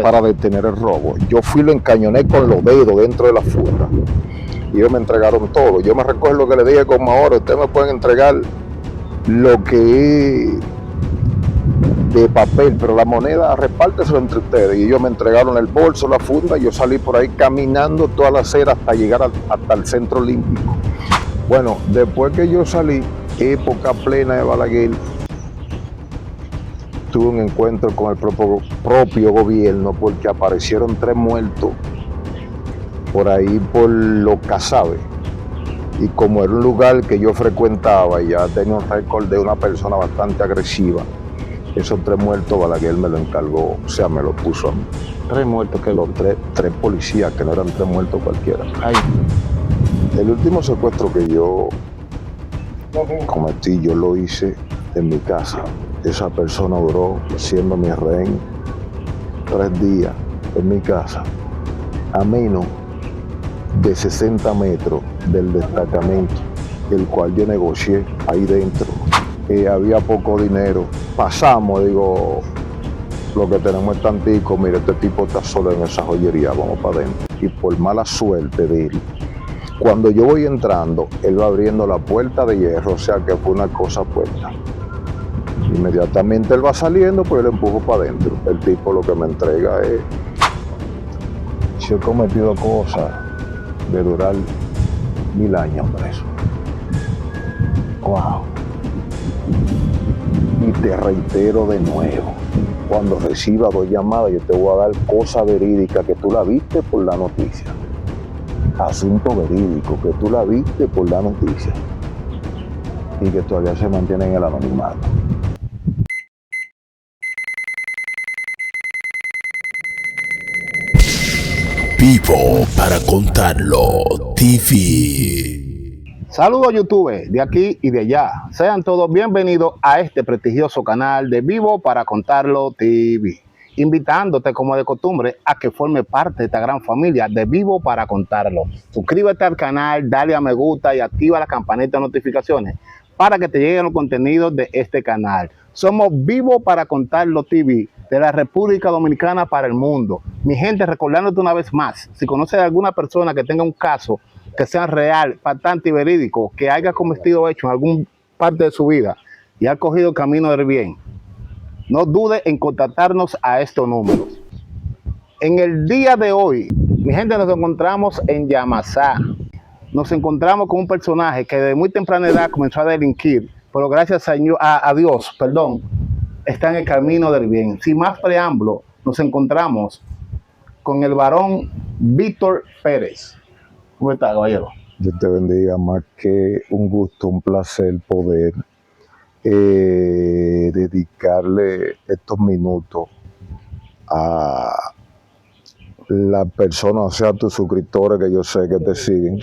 para detener el robo. Yo fui, lo encañoné con los dedos dentro de la funda y ellos me entregaron todo. Yo me recuerdo que le dije como ahora, ustedes me pueden entregar lo que es de papel, pero la moneda repárteselo entre ustedes. Y ellos me entregaron el bolso, la funda, y yo salí por ahí caminando toda la acera hasta llegar hasta el Centro Olímpico. Bueno, después que yo salí, época plena de Balaguer, tuve un encuentro con el propio gobierno porque aparecieron 3 muertos por ahí por los Casabe. Y como era un lugar que yo frecuentaba y ya tenía un récord de una persona bastante agresiva, esos 3 muertos Balaguer me lo encargó, o sea, me lo puso a mí. 3 muertos, que los tres policías, que no eran 3 muertos cualquiera. Ay. El último secuestro que yo cometí, yo lo hice en mi casa. Esa persona duró siendo mi rehén 3 días en mi casa, a menos de 60 metros del destacamento, el cual yo negocié ahí dentro. Había poco dinero. Pasamos, digo, lo que tenemos es tantico, mire, este tipo está solo en esa joyería, vamos para adentro. Y por mala suerte de él, cuando yo voy entrando, él va abriendo la puerta de hierro, o sea que fue una cosa puesta. Inmediatamente él va saliendo, pues yo le empujo para adentro. El tipo lo que me entrega es, si he cometido cosas de durar 1000 años preso. Wow. Y te reitero de nuevo, cuando reciba 2 llamadas, yo te voy a dar cosas verídicas que tú la viste por la noticia. Asunto verídico que tú la viste por la noticia y que todavía se mantiene en el anonimato. Vivo para contarlo TV. Saludos YouTube de aquí y de allá. Sean todos bienvenidos a este prestigioso canal de Vivo para Contarlo TV. Invitándote como de costumbre a que forme parte de esta gran familia de Vivo para Contarlo. Suscríbete al canal, dale a me gusta y activa la campanita de notificaciones para que te lleguen los contenidos de este canal. Somos Vivo para Contarlo TV, de la República Dominicana para el mundo. Mi gente, recordándote una vez más, si conoces a alguna persona que tenga un caso que sea real, patente y verídico, que haya cometido hecho en alguna parte de su vida y ha cogido el camino del bien, no dude en contactarnos a estos números. En el día de hoy, mi gente, nos encontramos en Yamasá. Nos encontramos con un personaje que de muy temprana edad comenzó a delinquir, pero gracias a Dios, está en el camino del bien. Sin más preámbulo, nos encontramos con el varón Víctor Pérez. ¿Cómo está, caballero? Dios te bendiga, más que un gusto, un placer poder dedicarle estos minutos a las personas, o sea, tus suscriptores que yo sé que te siguen.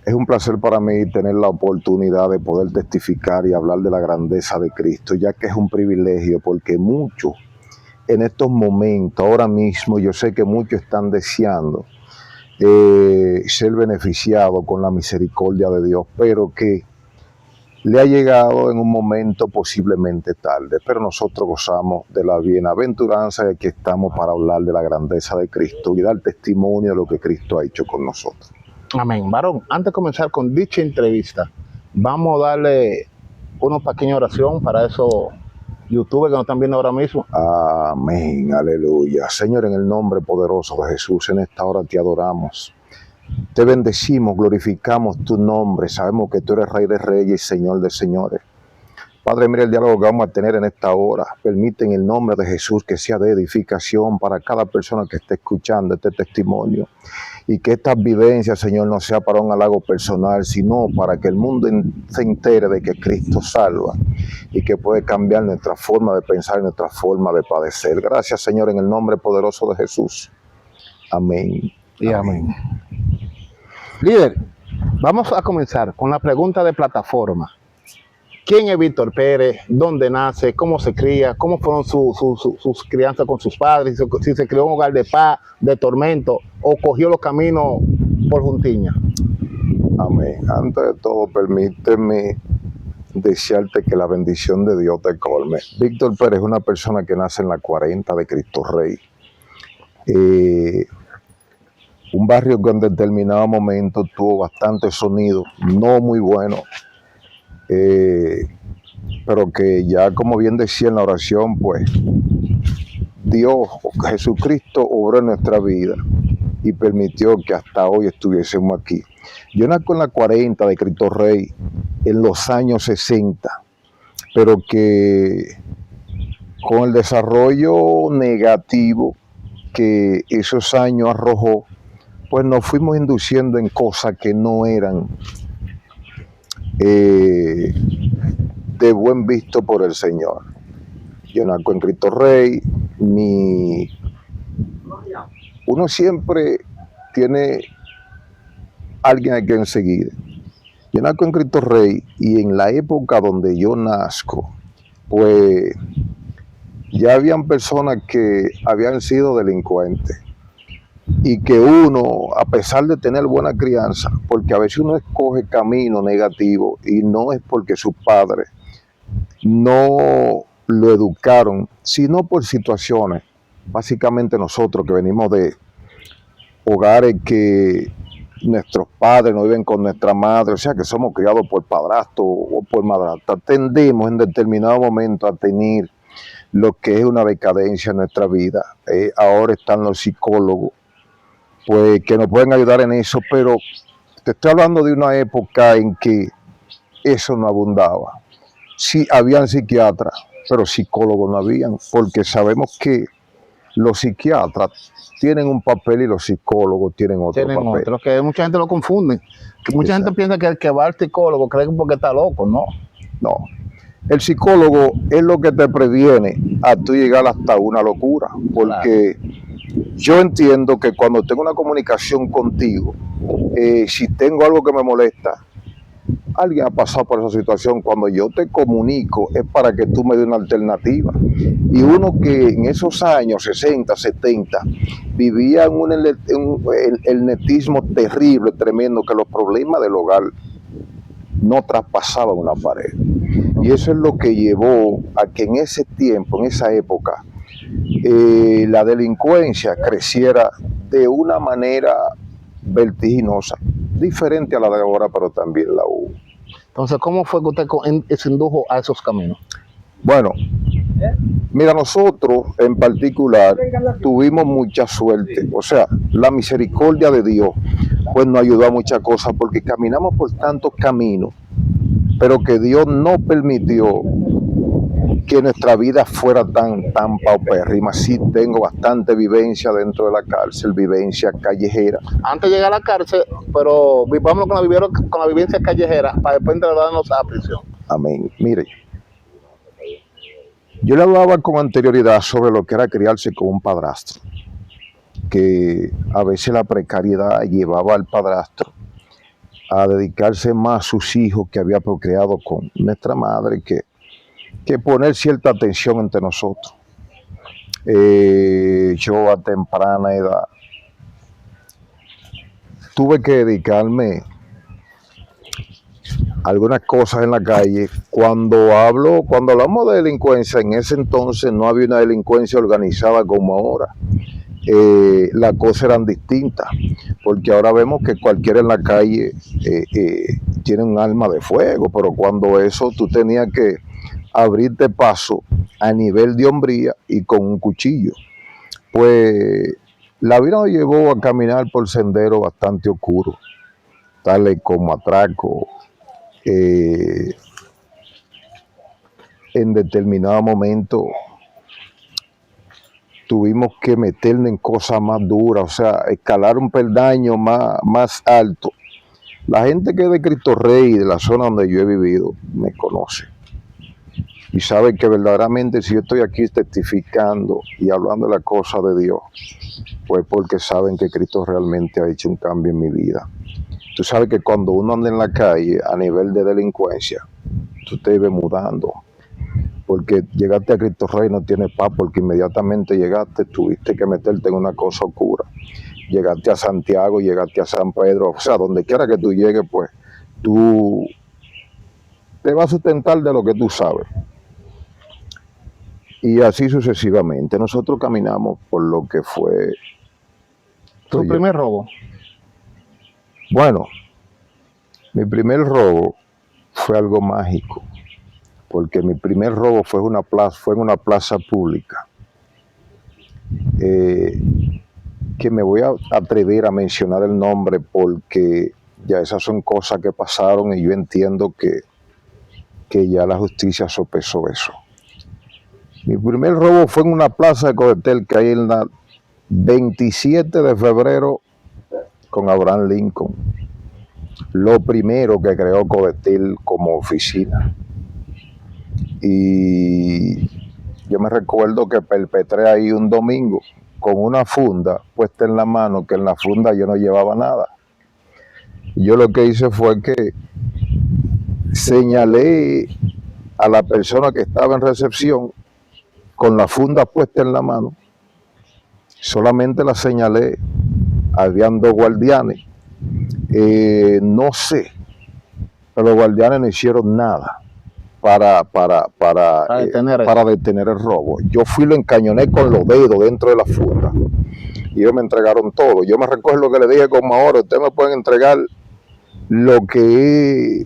Es un placer para mí tener la oportunidad de poder testificar y hablar de la grandeza de Cristo, ya que es un privilegio, porque muchos en estos momentos, ahora mismo, yo sé que muchos están deseando ser beneficiados con la misericordia de Dios, pero que le ha llegado en un momento posiblemente tarde, pero nosotros gozamos de la bienaventuranza de que estamos para hablar de la grandeza de Cristo y dar testimonio de lo que Cristo ha hecho con nosotros. Amén. Varón, antes de comenzar con dicha entrevista, vamos a darle una pequeña oración para esos youtubers que nos están viendo ahora mismo. Amén, aleluya. Señor, en el nombre poderoso de Jesús, en esta hora te adoramos. Te bendecimos, glorificamos tu nombre. Sabemos que tú eres Rey de Reyes y Señor de Señores. Padre, mira el diálogo que vamos a tener en esta hora. Permite en el nombre de Jesús que sea de edificación para cada persona que esté escuchando este testimonio. Y que esta vivencia, Señor, no sea para un halago personal, sino para que el mundo se entere de que Cristo salva y que puede cambiar nuestra forma de pensar y nuestra forma de padecer. Gracias, Señor, en el nombre poderoso de Jesús. Amén. Y amén. Líder, vamos a comenzar con la pregunta de plataforma. ¿Quién es Víctor Pérez? ¿Dónde nace? ¿Cómo se cría? ¿Cómo fueron sus crianzas con sus padres? Si se crió en un hogar de paz, de tormento, o cogió los caminos por juntiña. Amén. Antes de todo, permíteme desearte que la bendición de Dios te colme. Víctor Pérez es una persona que nace en la 40 de Cristo Rey. Un barrio que en determinado momento tuvo bastante sonido, no muy bueno, pero que ya, como bien decía en la oración, pues Dios, Jesucristo, obró en nuestra vida y permitió que hasta hoy estuviésemos aquí. Yo nací en la 40 de Cristo Rey en los años 60, pero que con el desarrollo negativo que esos años arrojó, pues nos fuimos induciendo en cosas que no eran de buen visto por el Señor. Yo nací en Cristo Rey, uno siempre tiene alguien a quien seguir. Yo nací en Cristo Rey y en la época donde yo nazco, pues ya habían personas que habían sido delincuentes y que uno, a pesar de tener buena crianza, porque a veces uno escoge camino negativo y no es porque sus padres no lo educaron, sino por situaciones. Básicamente nosotros que venimos de hogares que nuestros padres no viven con nuestra madre, o sea que somos criados por padrastro o por madrastra, tendemos en determinado momento a tener lo que es una decadencia en nuestra vida. Ahora están los psicólogos, pues que nos pueden ayudar en eso, pero te estoy hablando de una época en que eso no abundaba. Sí, habían psiquiatras, pero psicólogos no habían, porque sabemos que los psiquiatras tienen un papel y los psicólogos tienen otro papel. Otro, que mucha gente lo confunde. Que mucha gente piensa que el que va al psicólogo cree que porque está loco, ¿no? No. El psicólogo es lo que te previene a tú llegar hasta una locura, porque yo entiendo que cuando tengo una comunicación contigo, si tengo algo que me molesta, alguien ha pasado por esa situación, cuando yo te comunico es para que tú me des una alternativa. Y uno que en esos años 60, 70 vivía en el netismo terrible, tremendo, que los problemas del hogar no traspasaban una pared. Y eso es lo que llevó a que en ese tiempo, en esa época, la delincuencia creciera de una manera vertiginosa, diferente a la de ahora, pero también la hubo. Entonces, ¿cómo fue que usted se indujo a esos caminos? Bueno, mira, nosotros en particular tuvimos mucha suerte, o sea, la misericordia de Dios pues nos ayudó a muchas cosas, porque caminamos por tantos caminos, pero que Dios no permitió que nuestra vida fuera tan paupérrima. Sí tengo bastante vivencia dentro de la cárcel, vivencia callejera. Antes de llegar a la cárcel, pero vivamos con la vivencia callejera para después trasladarnos a la prisión. Amén. Mire, yo le hablaba con anterioridad sobre lo que era criarse con un padrastro, que a veces la precariedad llevaba al padrastro a dedicarse más a sus hijos que había procreado con nuestra madre, que poner cierta atención entre nosotros. Yo a temprana edad tuve que dedicarme a algunas cosas en la calle. Cuando hablamos de delincuencia, en ese entonces no había una delincuencia organizada como ahora. Las cosas eran distintas, porque ahora vemos que cualquiera en la calle tiene un arma de fuego, pero cuando eso tú tenías que abrirte paso a nivel de hombría y con un cuchillo. Pues la vida nos llevó a caminar por senderos bastante oscuros, tales como atraco, en determinado momento tuvimos que meternos en cosas más duras, o sea, escalar un peldaño más alto. La gente que es de Cristo Rey, de la zona donde yo he vivido, me conoce y sabe que verdaderamente si yo estoy aquí testificando y hablando de la cosa de Dios, pues porque saben que Cristo realmente ha hecho un cambio en mi vida. Tú sabes que cuando uno anda en la calle a nivel de delincuencia, tú te ves mudando, porque llegaste a Cristo Rey no tienes paz, porque inmediatamente llegaste, tuviste que meterte en una cosa oscura. Llegaste a Santiago, llegaste a San Pedro, o sea, donde quiera que tú llegues, pues tú te va a sustentar de lo que tú sabes. Y así sucesivamente. Nosotros caminamos por lo que fue... ¿Tu primer robo? Bueno, mi primer robo fue algo mágico, porque mi primer robo fue en una plaza pública, que me voy a atrever a mencionar el nombre porque ya esas son cosas que pasaron y yo entiendo que ya la justicia sopesó eso. Mi primer robo fue en una plaza de Codetel que hay en la 27 de febrero con Abraham Lincoln. Lo primero que creó Codetel como oficina. Y yo me recuerdo que perpetré ahí un domingo con una funda puesta en la mano, que en la funda yo no llevaba nada. Yo lo que hice fue que señalé a la persona que estaba en recepción con la funda puesta en la mano. Solamente la señalé. Habían 2 guardianes. No sé, pero los guardianes no hicieron nada para detener el robo. Yo fui y lo encañoné con los dedos dentro de la funda y ellos me entregaron todo. Yo me recuerdo lo que le dije como ahora: ustedes me pueden entregar lo que es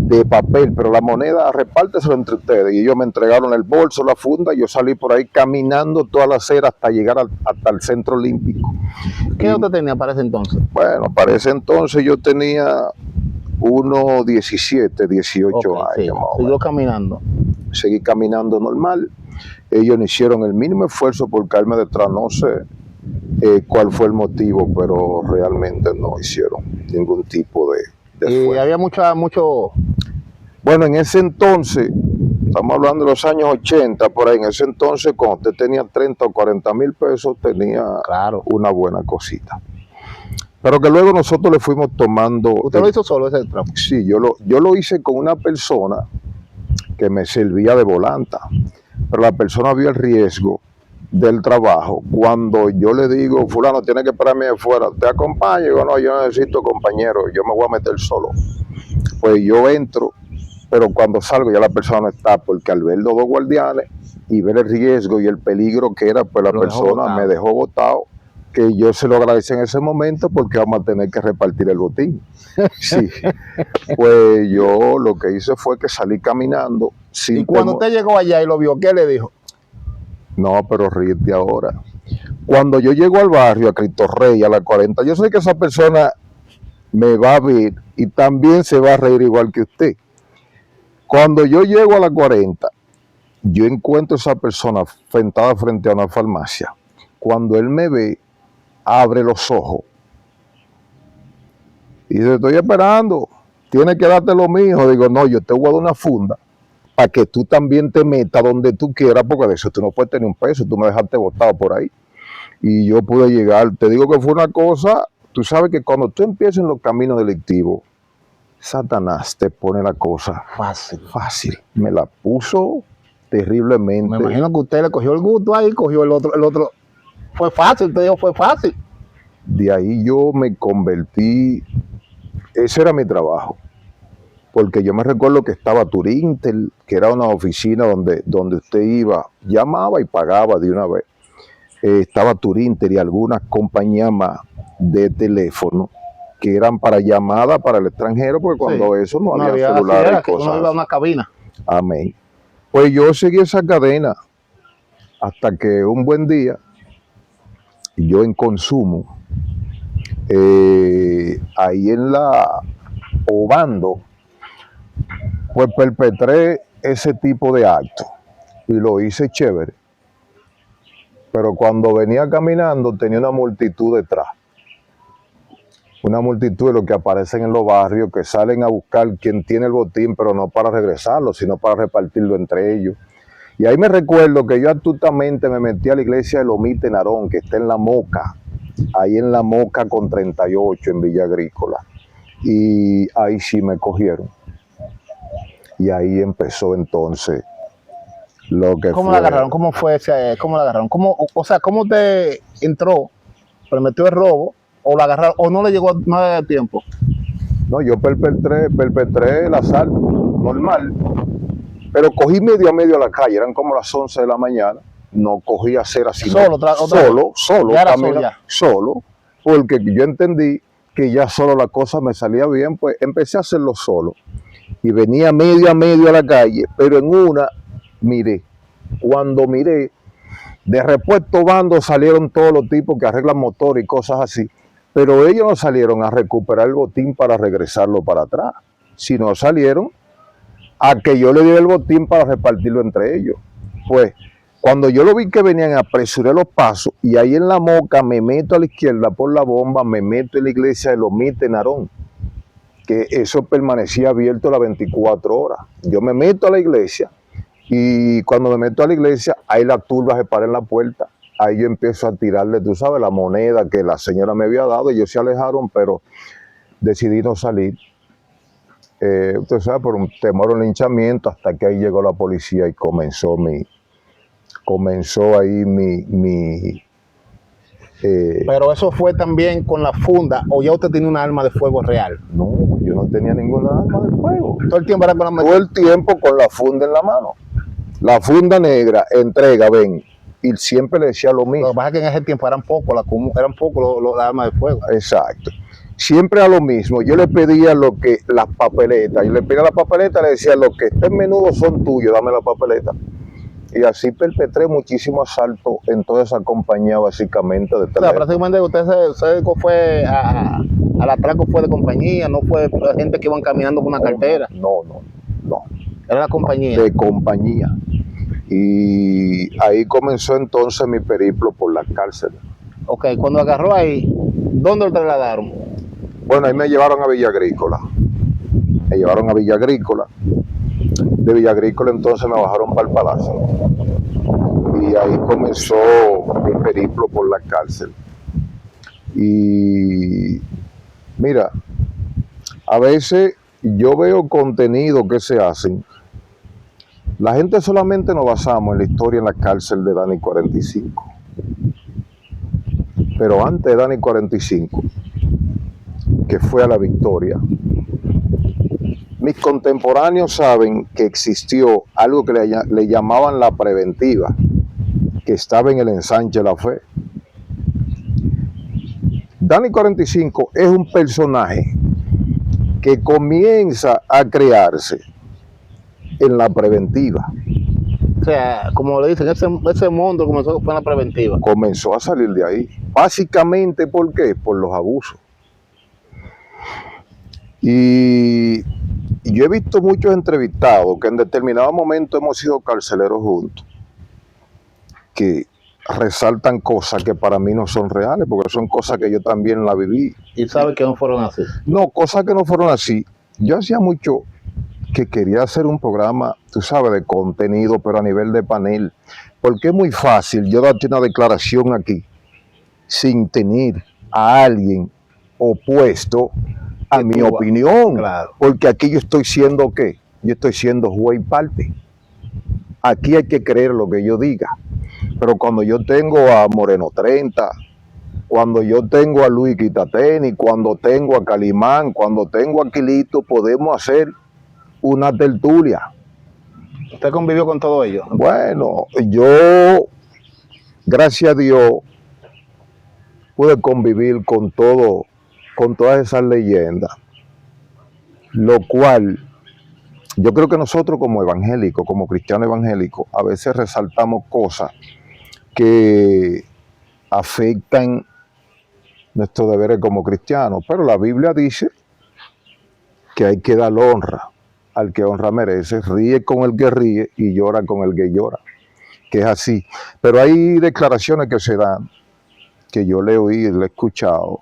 de papel, pero la moneda repárteselo entre ustedes. Y ellos me entregaron el bolso, la funda, y yo salí por ahí caminando toda la acera hasta llegar hasta el Centro Olímpico. ¿Qué edad tenía para ese entonces? Bueno, para ese entonces yo tenía unos 17, 18 años. Sí. ¿Siguió caminando? Seguí caminando normal. Ellos no hicieron el mínimo esfuerzo por caerme detrás. No sé cuál fue el motivo, pero realmente no hicieron ningún tipo de esfuerzo. Y había mucho... Bueno, en ese entonces, estamos hablando de los años 80, por ahí, en ese entonces, cuando usted tenía 30 o 40 mil pesos, tenía una buena cosita. Pero que luego nosotros le fuimos tomando... ¿Usted lo hizo solo ese trabajo? Sí, yo lo hice con una persona que me servía de volanta, pero la persona vio el riesgo del trabajo. Cuando yo le digo, fulano, tiene que esperarme afuera, ¿te acompaño? Digo, no, yo necesito compañero, yo me voy a meter solo. Pues yo entro, pero cuando salgo ya la persona no está, porque al ver los 2 guardianes y ver el riesgo y el peligro que era, pues la persona me dejó botado, que yo se lo agradecí en ese momento porque vamos a tener que repartir el botín. Sí. Pues yo lo que hice fue que salí caminando. Y cuando usted llegó allá y lo vio, ¿qué le dijo? No, pero ríete ahora. Cuando yo llego al barrio, a Cristo Rey, a la 40, yo sé que esa persona me va a ver y también se va a reír igual que usted. Cuando yo llego a la 40, yo encuentro a esa persona sentada frente a una farmacia. Cuando él me ve, abre los ojos y dice, estoy esperando, tienes que darte lo mío. Digo, no, yo te voy a dar una funda para que tú también te metas donde tú quieras, porque de eso tú no puedes tener un peso, tú me dejaste botado por ahí. Y yo pude llegar. Te digo que fue una cosa, tú sabes que cuando tú empiezas en los caminos delictivos, Satanás te pone la cosa fácil. Me la puso terriblemente. Me imagino que usted le cogió el gusto ahí, cogió el otro. Fue fácil, te digo, fue fácil. De ahí yo me convertí, ese era mi trabajo. Porque yo me recuerdo que estaba Turintel, que era una oficina donde usted iba, llamaba y pagaba de una vez. Estaba Turintel y algunas compañías más de teléfono que eran para llamadas para el extranjero, porque cuando eso no había celulares y cosas. No iba a una cabina. Amén. Pues yo seguí esa cadena hasta que un buen día, yo en consumo, ahí en la Obando, pues perpetré ese tipo de acto y lo hice chévere. Pero cuando venía caminando tenía una multitud detrás. Una multitud de los que aparecen en los barrios, que salen a buscar quien tiene el botín, pero no para regresarlo, sino para repartirlo entre ellos. Y ahí me recuerdo que yo astutamente me metí a la iglesia de Lomite Narón, que está en La Moca, ahí en La Moca con 38 en Villa Agrícola. Y ahí sí me cogieron. Y ahí empezó entonces lo que ¿Cómo fue. la agarraron? ¿Cómo fue ese? ¿Cómo la agarraron? ¿Cómo te entró, prometió el robo, o la agarraron, o no le llegó nada de tiempo? No, yo perpetré el asalto, normal. Pero cogí medio a medio a la calle, eran como las 11 de la mañana. No cogí a hacer así. Solo, solo, ya era solo, porque yo entendí que ya solo la cosa me salía bien, pues empecé a hacerlo solo. Y venía medio a medio a la calle, pero en una, miré, cuando miré, de repuesto bando salieron todos los tipos que arreglan motor y cosas así, pero ellos no salieron a recuperar el botín para regresarlo para atrás, sino salieron a que yo le diera el botín para repartirlo entre ellos. Pues cuando yo lo vi que venían, apresuré los pasos y ahí en la Moca me meto a la izquierda por la bomba, me meto en la iglesia de Lomite Narón, que eso permanecía abierto las 24 horas. Yo me meto a la iglesia y cuando me meto a la iglesia, ahí la turba se para en la puerta. Ahí yo empiezo a tirarle, tú sabes, la moneda que la señora me había dado. Ellos se alejaron, pero decidí no salir. Usted sabe, por un temor al linchamiento, hasta que ahí llegó la policía y comenzó ahí mi Pero eso fue también con la funda, o ya usted tiene una arma de fuego real. no, yo no tenía ninguna arma de fuego. Todo el tiempo era con la Todo el tiempo con la funda en la mano. La funda negra, entrega, ven. Y siempre le decía lo mismo. Lo que pasa es que en ese tiempo eran pocos las armas de fuego. Exacto. Siempre a lo mismo. Yo le pedía las papeletas. Yo le pedía la papeleta, le decía, lo que esté en menudo son tuyos, dame la papeleta. Y así perpetré muchísimos asaltos en toda esa compañía, básicamente, de teléfono. O sea, prácticamente usted fue al atraco, fue de compañía, no fue gente que iban caminando con una cartera. No. Era la compañía. De compañía. Y ahí comenzó entonces mi periplo por la cárcel. Ok, cuando agarró ahí, ¿dónde lo trasladaron? Bueno, ahí me llevaron a Villa Agrícola. Me llevaron a Villa Agrícola. De Villa Agrícola entonces me bajaron para el Palacio. Y ahí comenzó mi periplo por la cárcel. Y mira, a veces yo veo contenido que se hacen. La gente solamente nos basamos en la historia en la cárcel de Dani 45. Pero antes de Dani 45, que fue a la Victoria, mis contemporáneos saben que existió algo que le llamaban la preventiva, que estaba en el ensanche La Fe. Dani 45 es un personaje que comienza a crearse en la preventiva. O sea, como le dicen, ese mundo comenzó fue en la preventiva. Comenzó a salir de ahí. Básicamente, ¿por qué? Por los abusos. Y yo he visto muchos entrevistados que en determinado momento hemos sido carceleros juntos, que resaltan cosas que para mí no son reales, porque son cosas que yo también la viví. Y sabe que no fueron así. No, cosas que no fueron así. Yo hacía mucho que quería hacer un programa, tú sabes, de contenido, pero a nivel de panel, porque es muy fácil yo darte una declaración aquí sin tener a alguien opuesto a mi opinión, claro. Porque aquí yo estoy siendo ¿qué? Yo estoy siendo juez y parte. Aquí hay que creer lo que yo diga. Pero cuando yo tengo a Moreno 30, cuando yo tengo a Luis Quitateni, cuando tengo a Calimán, cuando tengo a Quilito, podemos hacer una tertulia. ¿Usted convivió con todo ello? Bueno, yo, gracias a Dios, pude convivir con todas esas leyendas, lo cual yo creo que nosotros como evangélicos, como cristianos evangélicos, a veces resaltamos cosas que afectan nuestros deberes como cristianos, pero la Biblia dice que hay que dar honra al que honra merece, ríe con el que ríe y llora con el que llora, que es así. Pero hay declaraciones que se dan, que yo le he oído, le he escuchado,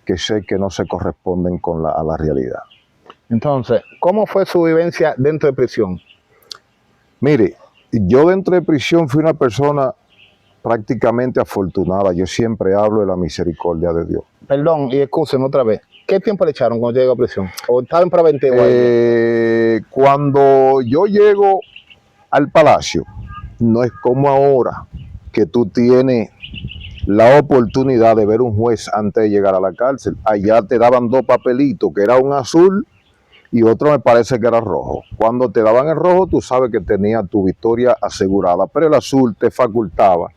que sé que no se corresponden a la realidad. Entonces, ¿cómo fue su vivencia dentro de prisión? Mire, yo dentro de prisión fui una persona prácticamente afortunada. Yo siempre hablo de la misericordia de Dios. Perdón, y excúsenme otra vez. ¿Qué tiempo le echaron cuando llegó a prisión? ¿O estaba en preventivo? Cuando yo llego al Palacio, no es como ahora, que tú tienes la oportunidad de ver un juez antes de llegar a la cárcel. Allá te daban dos papelitos, que era un azul y otro me parece que era rojo. Cuando te daban el rojo, tú sabes que tenía tu victoria asegurada, pero el azul te facultaba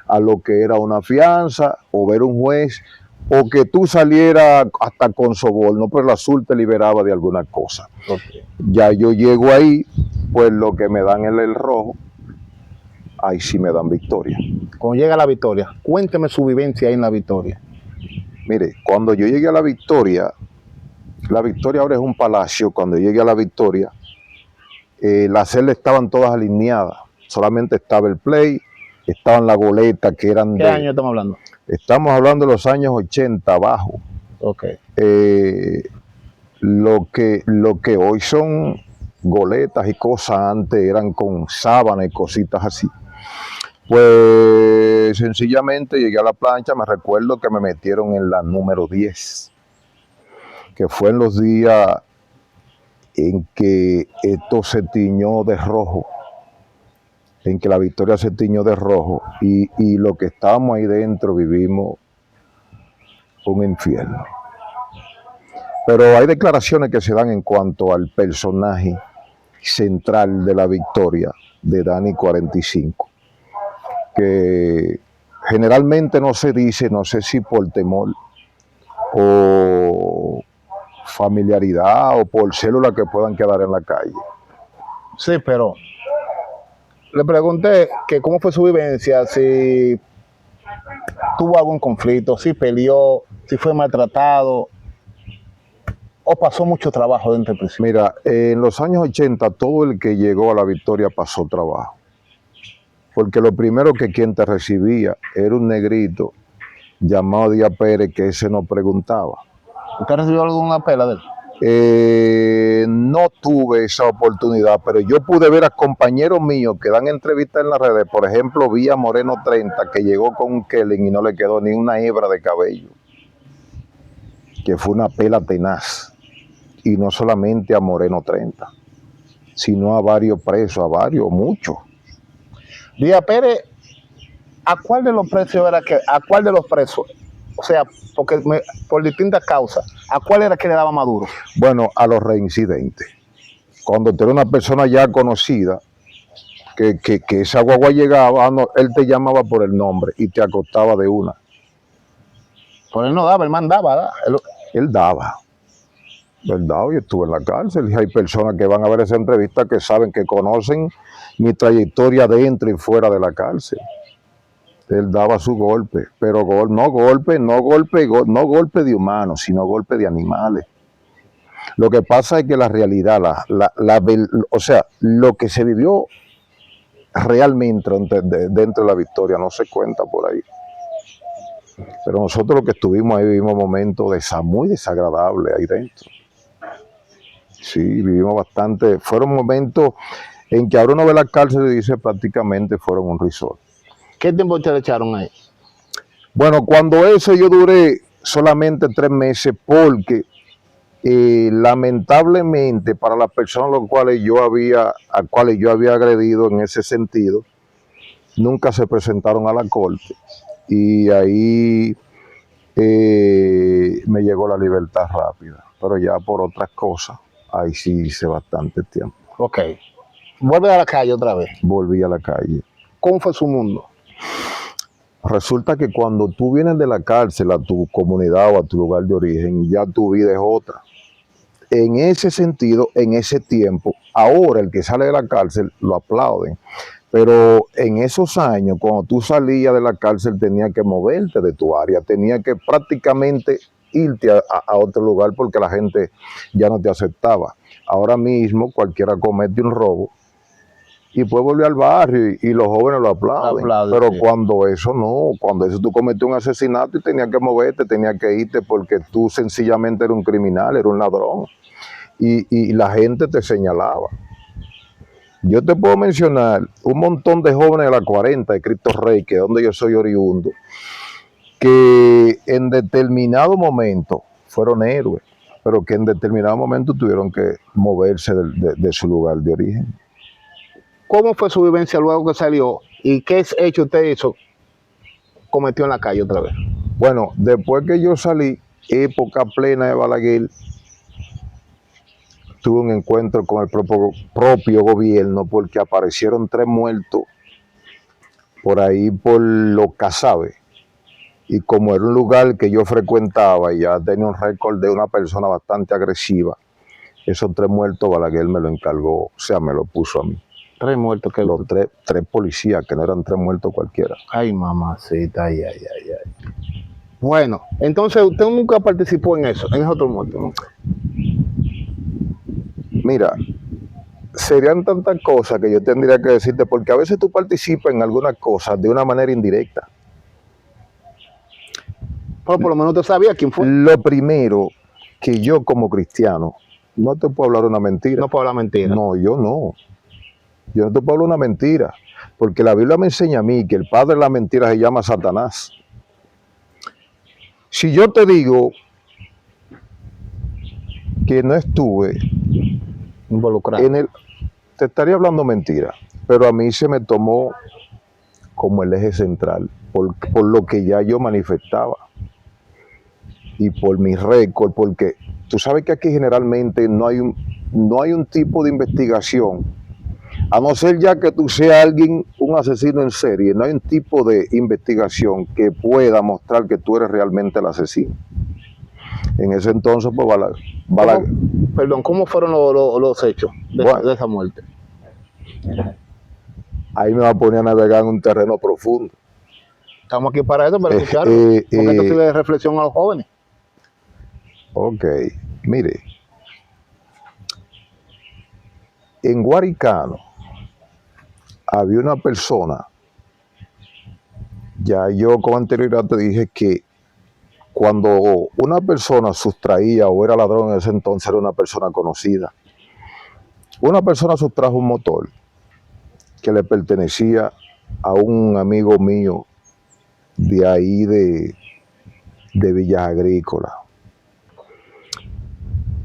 a lo que era una fianza o ver un juez o que tú salieras hasta con soborno, pero el azul te liberaba de alguna cosa. Okay. Ya yo llego ahí, pues lo que me dan es el rojo, ahí sí me dan victoria. Cuando llega la Victoria, cuénteme su vivencia ahí en la Victoria. Mire, cuando yo llegué a la Victoria ahora es un palacio. Cuando llegué a la Victoria, las celdas estaban todas alineadas, solamente estaba el play, estaban las goletas que eran ¿Qué año estamos hablando? Estamos hablando de los años 80 abajo. Okay. Lo que hoy son goletas y cosas, antes eran con sábana y cositas así. Pues sencillamente llegué a la plancha, me recuerdo que me metieron en la número 10, que fue en los días en que esto se tiñó de rojo, en que la Victoria se tiñó de rojo, y lo que estábamos ahí dentro vivimos un infierno. Pero hay declaraciones que se dan en cuanto al personaje central de la Victoria, de Dani 45, que generalmente no se dice, no sé si por temor o familiaridad o por células que puedan quedar en la calle. Sí, pero le pregunté que cómo fue su vivencia, si tuvo algún conflicto, si peleó, si fue maltratado o pasó mucho trabajo dentro del prisión. Mira, en los años 80 todo el que llegó a la Victoria pasó trabajo, porque lo primero que quien te recibía era un negrito llamado Díaz Pérez, que ese no preguntaba. ¿Usted recibió alguna pela de él? No tuve esa oportunidad, pero yo pude ver a compañeros míos que dan entrevistas en las redes. Por ejemplo, vi a Moreno 30, que llegó con un Kellen y no le quedó ni una hebra de cabello, que fue una pela tenaz. Y no solamente a Moreno 30, sino a varios presos, muchos. Díaz Pérez, ¿a cuál de los presos a cuál de los presos? O sea, porque por distintas causas, ¿a cuál era que le daba más duro? Bueno, a los reincidentes. Cuando tú eres una persona ya conocida, que esa guagua llegaba, él te llamaba por el nombre y te acostaba de una. Por él no daba, el man daba, ¿verdad? Él daba. ¿Verdad? Y estuve en la cárcel, y hay personas que van a ver esa entrevista que saben, que conocen mi trayectoria dentro y fuera de la cárcel. Él daba su golpe, pero no golpe de humanos, sino golpe de animales. Lo que pasa es que la realidad, o sea, lo que se vivió realmente dentro de la Victoria no se cuenta por ahí. Pero nosotros los que estuvimos ahí vivimos momentos muy desagradables ahí dentro. Sí, vivimos bastante. Fueron momentos en que ahora uno ve la cárcel y dice prácticamente fueron un resort. ¿Qué tiempo te le echaron ahí? Bueno, cuando eso yo duré solamente 3 meses porque lamentablemente para las personas a las cuales yo había agredido en ese sentido, nunca se presentaron a la corte y ahí me llegó la libertad rápida, pero ya por otras cosas, ahí sí hice bastante tiempo. Ok. Vuelve a la calle otra vez. Volví a la calle. ¿Cómo fue su mundo? Resulta que cuando tú vienes de la cárcel a tu comunidad o a tu lugar de origen, ya tu vida es otra. En ese sentido, en ese tiempo, ahora el que sale de la cárcel lo aplauden. Pero en esos años, cuando tú salías de la cárcel, tenías que moverte de tu área, tenías que prácticamente irte a otro lugar porque la gente ya no te aceptaba. Ahora mismo cualquiera comete un robo y puede volver al barrio y los jóvenes lo aplauden. Pero sí. Cuando eso tú cometes un asesinato y tenías que moverte, tenías que irte porque tú sencillamente eres un criminal, eres un ladrón. Y la gente te señalaba. Yo te puedo mencionar un montón de jóvenes de la 40 de Cristo Rey, que es donde yo soy oriundo, que en determinado momento fueron héroes, pero que en determinado momento tuvieron que moverse de su lugar de origen. ¿Cómo fue su vivencia luego que salió? ¿Y qué hecho usted hizo cometió en la calle otra vez? Bueno, después que yo salí, época plena de Balaguer, tuve un encuentro con el propio gobierno porque aparecieron 3 muertos por ahí por los Casabe. Y como era un lugar que yo frecuentaba y ya tenía un récord de una persona bastante agresiva, esos 3 muertos Balaguer me lo encargó, o sea, me lo puso a mí. 3 muertos que... Los tres policías, que no eran 3 muertos cualquiera. Ay, mamacita, ay. Bueno, entonces usted nunca participó en eso, en esos otros muertos, ¿no? Mira, serían tantas cosas que yo tendría que decirte, porque a veces tú participas en algunas cosas de una manera indirecta. Pero por lo menos usted sabía quién fue. Lo primero, que yo como cristiano, no te puedo hablar una mentira. No puedo hablar mentira. No, yo no. Yo no te puedo hablar una mentira, porque la Biblia me enseña a mí que el padre de la mentira se llama Satanás. Si yo te digo que no estuve Involucrado. te estaría hablando mentira, pero a mí se me tomó como el eje central, por lo que ya yo manifestaba y por mi récord, porque tú sabes que aquí generalmente no hay un tipo de investigación, a no ser ya que tú seas un asesino en serie, no hay un tipo de investigación que pueda mostrar que tú eres realmente el asesino. En ese entonces, pues, ¿Cómo fueron los hechos de esa muerte? Ahí me va a poner a navegar en un terreno profundo. Estamos aquí para eso, para escucharlo. Porque esto sirve de reflexión a los jóvenes. Ok, mire. En Guaricano había una persona, ya yo con anterioridad te dije que cuando una persona sustraía o era ladrón en ese entonces era una persona conocida. Una persona sustrajo un motor que le pertenecía a un amigo mío de ahí de Villas Agrícolas.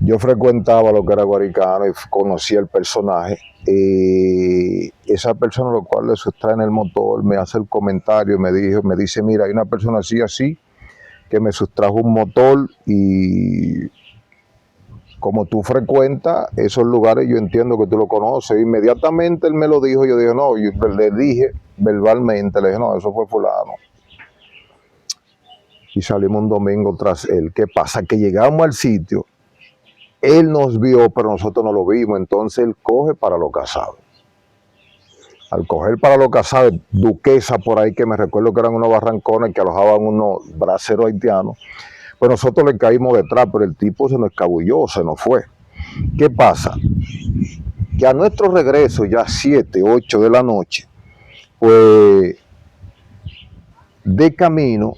Yo frecuentaba lo que era Guaricano y conocía el personaje. Esa persona, lo cual le sustrae en el motor, me hace el comentario, me dice, mira, hay una persona así, que me sustrajo un motor y como tú frecuentas esos lugares, yo entiendo que tú lo conoces. Inmediatamente él me lo dijo, yo dije, no, yo le dije verbalmente, le dije, no, eso fue fulano. Y salimos un domingo tras él. ¿Qué pasa? Que llegamos al sitio, él nos vio, pero nosotros no lo vimos, entonces él coge para los Casabe. Al coger para los Casabe, Duquesa por ahí, que me recuerdo que eran unos barrancones que alojaban unos braceros haitianos, pues nosotros le caímos detrás, pero el tipo se nos escabulló, se nos fue. ¿Qué pasa? Que a nuestro regreso, ya 7, 8 de la noche, pues de camino,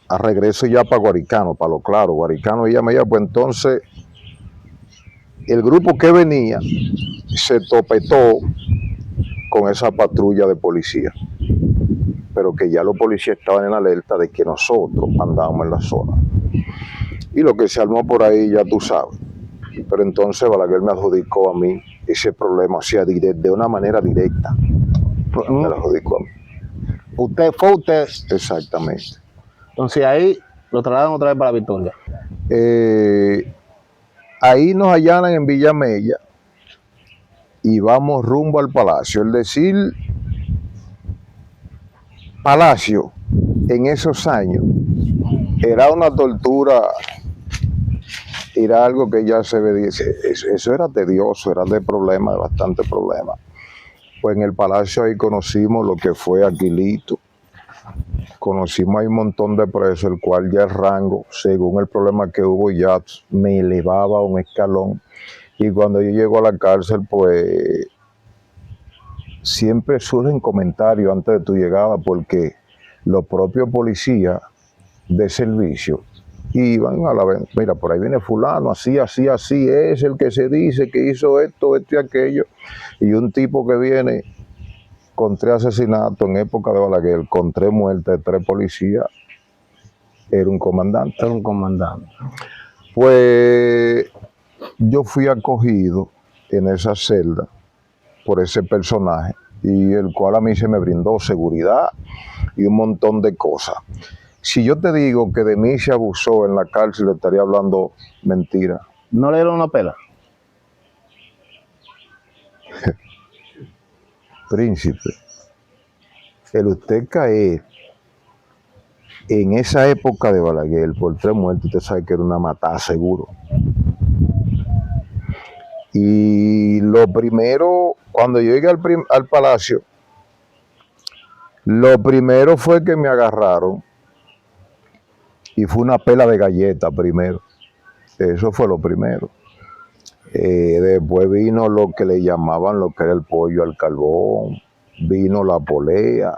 a regreso ya para Guaricano, para Lo Claro, Guaricano ella me iba, pues entonces el grupo que venía se topetó con esa patrulla de policía, pero que ya los policías estaban en alerta de que nosotros andábamos en la zona. Y lo que se armó por ahí ya tú sabes. Pero entonces Balaguer me adjudicó a mí ese problema, o sea, de una manera directa. Me lo adjudicó a mí. Fue usted. Exactamente. Entonces ahí lo trasladan otra vez para Victoria. Ahí nos allanan en Villa Mella y vamos rumbo al Palacio. El decir Palacio en esos años era una tortura, era algo que ya se veía, eso era tedioso, era de problema, de bastante problema. Pues en el Palacio ahí conocimos lo que fue Aquilito, conocimos ahí un montón de presos, el cual ya el rango, según el problema que hubo, ya me elevaba un escalón. Y cuando yo llego a la cárcel, pues siempre surgen comentarios antes de tu llegada, porque los propios policías de servicio iban a la vez, mira, por ahí viene fulano, así, es el que se dice que hizo esto y aquello. Y un tipo que viene con 3 asesinatos en época de Balaguer, con 3 muertes de 3 policías, era un comandante. Era un comandante. Pues yo fui acogido en esa celda por ese personaje y el cual a mí se me brindó seguridad y un montón de cosas. Si yo te digo que de mí se abusó en la cárcel, le estaría hablando mentira. ¿No le dieron una pela? Príncipe, el usted caer en esa época de Balaguer por 3 muertes, usted sabe que era una matada seguro. Y lo primero, cuando yo llegué al palacio, lo primero fue que me agarraron y fue una pela de galleta primero. Eso fue lo primero. Después vino lo que le llamaban lo que era el pollo al carbón, vino la polea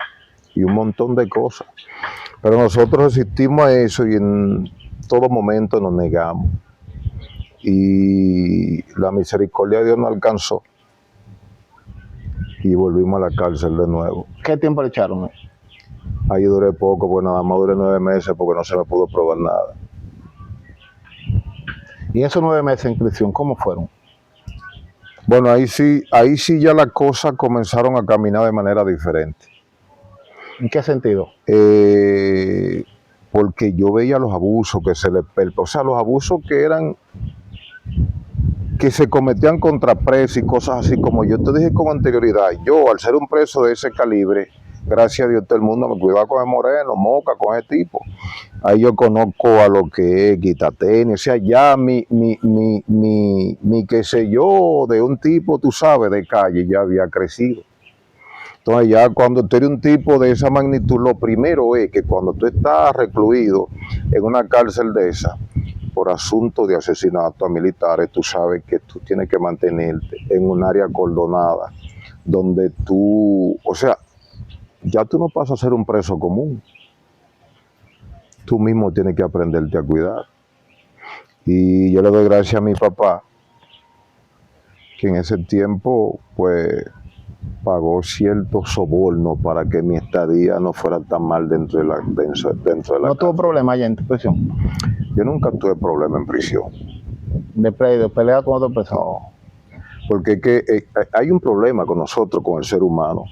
y un montón de cosas. Pero nosotros resistimos a eso y en todo momento nos negamos. Y la misericordia de Dios nos alcanzó y volvimos a la cárcel de nuevo. ¿Qué tiempo le echaron? Ahí duré poco, pues nada más duré 9 meses porque no se me pudo probar nada. ¿Y esos 9 meses en prisión, cómo fueron? Bueno, ahí sí ya las cosas comenzaron a caminar de manera diferente. ¿En qué sentido? Porque yo veía los abusos que se les... O sea, los abusos que se cometían contra presos y cosas así, como yo te dije con anterioridad. Yo, al ser un preso de ese calibre, gracias a Dios todo el mundo me cuidaba con el Moreno, Moca, con ese tipo. Ahí yo conozco a lo que es Guitateni, o sea, ya mi qué sé yo, de un tipo, tú sabes, de calle, ya había crecido. Entonces ya cuando tú eres un tipo de esa magnitud, lo primero es que cuando tú estás recluido en una cárcel de esa, por asunto de asesinato a militares, tú sabes que tú tienes que mantenerte en un área acordonada, donde tú, o sea, ya tú no pasas a ser un preso común. Tú mismo tienes que aprenderte a cuidar. Y yo le doy gracias a mi papá, que en ese tiempo, pues, pagó cierto soborno para que mi estadía no fuera tan mal dentro de la ¿No tuvo problema allá en tu prisión? Yo nunca tuve problema en prisión. ¿De pelea con otro preso? No, porque hay un problema con nosotros, con el ser humano.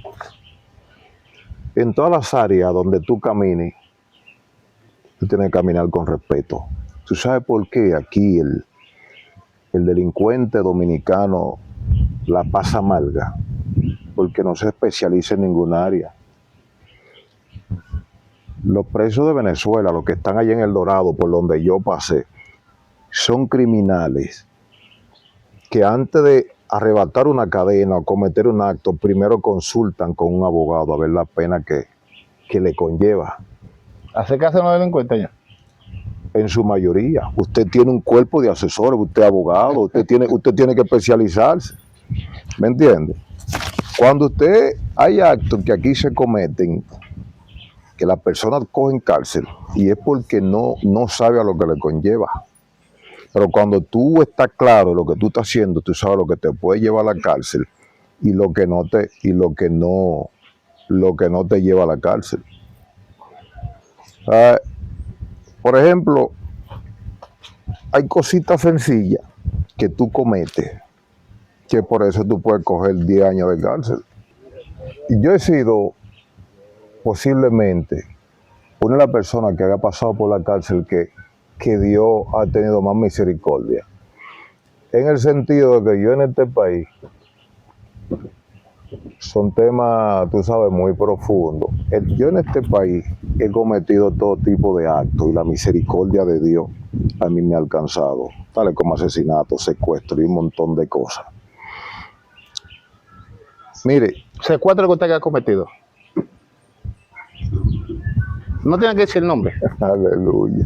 En todas las áreas donde tú camines, tú tienes que caminar con respeto. ¿Tú sabes por qué aquí el delincuente dominicano la pasa amarga? Porque no se especializa en ningún área. Los presos de Venezuela, los que están allá en El Dorado, por donde yo pasé, son criminales que antes de arrebatar una cadena o cometer un acto, primero consultan con un abogado a ver la pena que le conlleva. ¿Acercarse a los delincuentes ya? En su mayoría. Usted tiene un cuerpo de asesores, usted es abogado, usted tiene que especializarse. ¿Me entiende? Cuando hay actos que aquí se cometen, que las personas cogen cárcel, y es porque no sabe a lo que le conlleva. Pero cuando tú estás claro de lo que tú estás haciendo, tú sabes lo que te puede llevar a la cárcel y lo que no te lleva a la cárcel. Por ejemplo, hay cositas sencillas que tú cometes, que por eso tú puedes coger 10 años de cárcel. Y yo he sido posiblemente una de las personas que haya pasado por la cárcel que Dios ha tenido más misericordia. En el sentido de que yo en este país, son temas, tú sabes, muy profundos. Yo en este país he cometido todo tipo de actos y la misericordia de Dios a mí me ha alcanzado, tales como asesinato, secuestro y un montón de cosas. Mire. ¿Secuestro que usted ha cometido? No tiene que decir el nombre. Aleluya.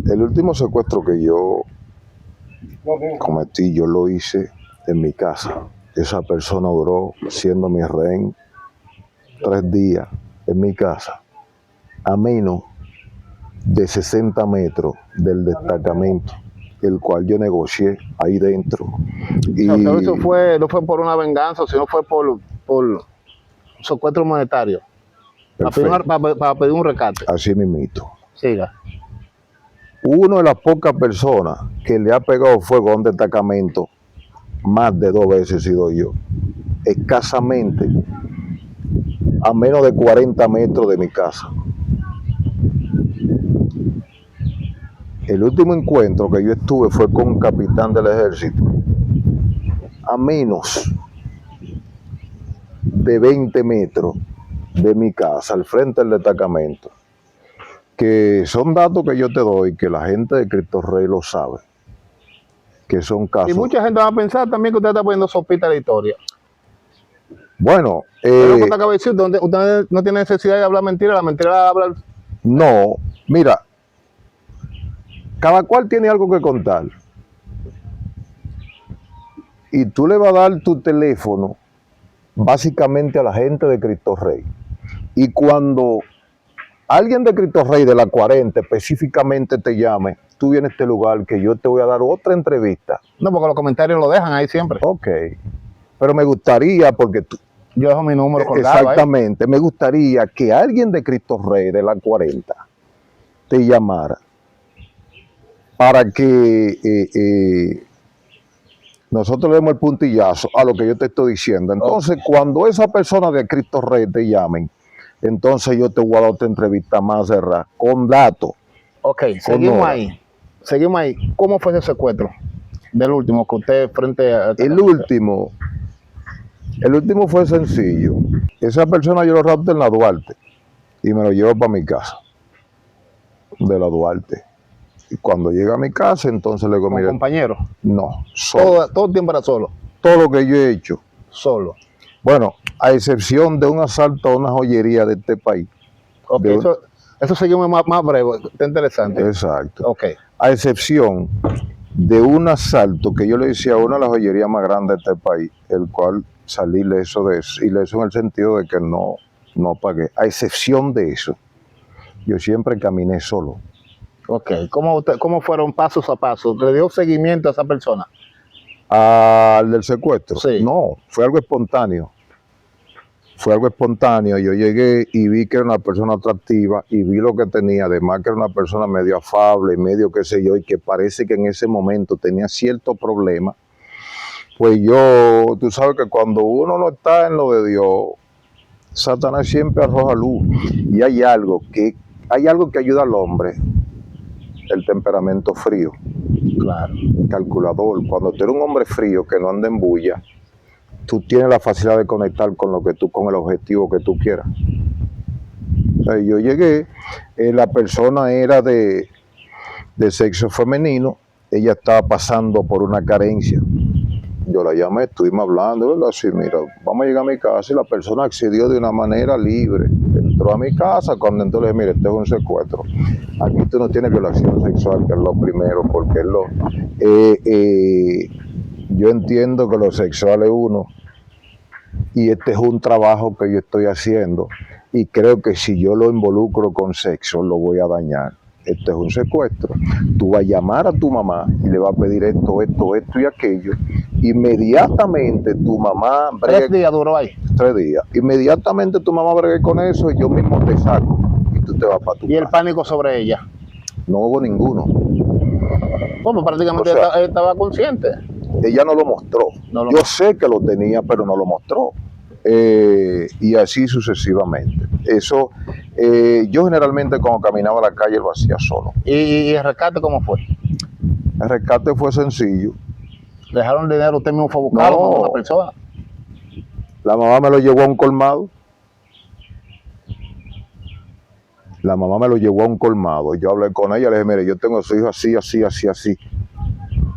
El último secuestro que yo cometí, yo lo hice en mi casa. Esa persona duró siendo mi rehén 3 días en mi casa, a menos de 60 metros del destacamento, el cual yo negocié ahí dentro. Y o sea, eso no fue por una venganza, sino fue por secuestro monetario. Para pedir un rescate. Así mismito. Siga. Una de las pocas personas que le ha pegado fuego a un destacamento más de 2 veces he sido yo. escasamente a menos de 40 metros de mi casa. El último encuentro que yo estuve fue con un capitán del ejército, a menos de 20 metros de mi casa, al frente del destacamento, que son datos que yo te doy, que la gente de Cristo Rey lo sabe, que son casos... Y mucha gente va a pensar también que usted está poniendo sopita a la historia. Bueno, Pero lo que te acabo de decir, usted no tiene necesidad de hablar mentira, la mentira habla... no, mira, cada cual tiene algo que contar. Y tú le vas a dar tu teléfono básicamente a la gente de Cristo Rey. Y cuando alguien de Cristo Rey de la 40 específicamente te llame, tú vienes a este lugar que yo te voy a dar otra entrevista. No, porque los comentarios lo dejan ahí siempre. Ok, pero me gustaría, porque tú... Yo dejo mi número colgado Exactamente, me gustaría que alguien de Cristo Rey de la 40 te llamara para que nosotros le demos el puntillazo a lo que yo te estoy diciendo. Entonces, cuando esa persona de Cristo Rey te llamen, entonces yo te voy a dar otra entrevista más cerrada, con datos. Ok, seguimos ahí. Seguimos ahí. ¿Cómo fue ese secuestro del último que usted frente a... El último fue sencillo. Esa persona yo lo rapté en la Duarte y me lo llevo para mi casa de la Duarte. Y cuando llega a mi casa, entonces le digo, mire, compañero. no, solo. Todo el tiempo era solo. Todo lo que yo he hecho. Solo. Bueno, a excepción de un asalto a una joyería de este país. Ok, eso seguimos más breve, está interesante. Exacto. Ok. A excepción de un asalto que yo le hice a una de las joyerías más grandes de este país, el cual salí leso de eso, y leso en el sentido de que no pagué. A excepción de eso, yo siempre caminé solo. Ok, ¿cómo fueron pasos a pasos? ¿Le dio seguimiento a esa persona? ¿Al del secuestro? Sí. No, fue algo espontáneo. Fue algo espontáneo. Yo llegué y vi que era una persona atractiva y vi lo que tenía. Además que era una persona medio afable, medio qué sé yo, y que parece que en ese momento tenía cierto problema. Pues tú sabes que cuando uno no está en lo de Dios, Satanás siempre arroja luz. Y hay algo que ayuda al hombre, el temperamento frío. Claro. Calculador. Cuando tú eres un hombre frío que no anda en bulla, tú tienes la facilidad de conectar con con el objetivo que tú quieras. O sea, yo llegué, la persona era de sexo femenino, ella estaba pasando por una carencia. Yo la llamé, estuvimos hablando, ¿verdad? Así, mira, vamos a llegar a mi casa, y la persona accedió de una manera libre. Entró a mi casa, cuando entró le dije, mire, este es un secuestro. Aquí tú no tienes violación sexual, que es lo primero, porque yo entiendo que lo sexual es uno, y este es un trabajo que yo estoy haciendo, y creo que si yo lo involucro con sexo, lo voy a dañar. Este es un secuestro. Tú vas a llamar a tu mamá y le vas a pedir esto y aquello. Inmediatamente tu mamá... 3 días duró ahí. 3 días. Inmediatamente tu mamá bregue con eso y yo mismo te saco. Y tú te vas para tu casa. ¿Y el pánico sobre ella? No hubo ninguno. Bueno, prácticamente estaba consciente. Ella no lo mostró. Yo sé que lo tenía, pero no lo mostró. Y así sucesivamente. Eso, yo generalmente cuando caminaba a la calle lo hacía solo. ¿Y el rescate cómo fue? El rescate fue sencillo. ¿Le dejaron dinero, usted mismo fue a buscarlo con una persona? La mamá me lo llevó a un colmado. La mamá me lo llevó a un colmado. Yo hablé con ella, le dije, mire, yo tengo a su hijo así, así, así, así.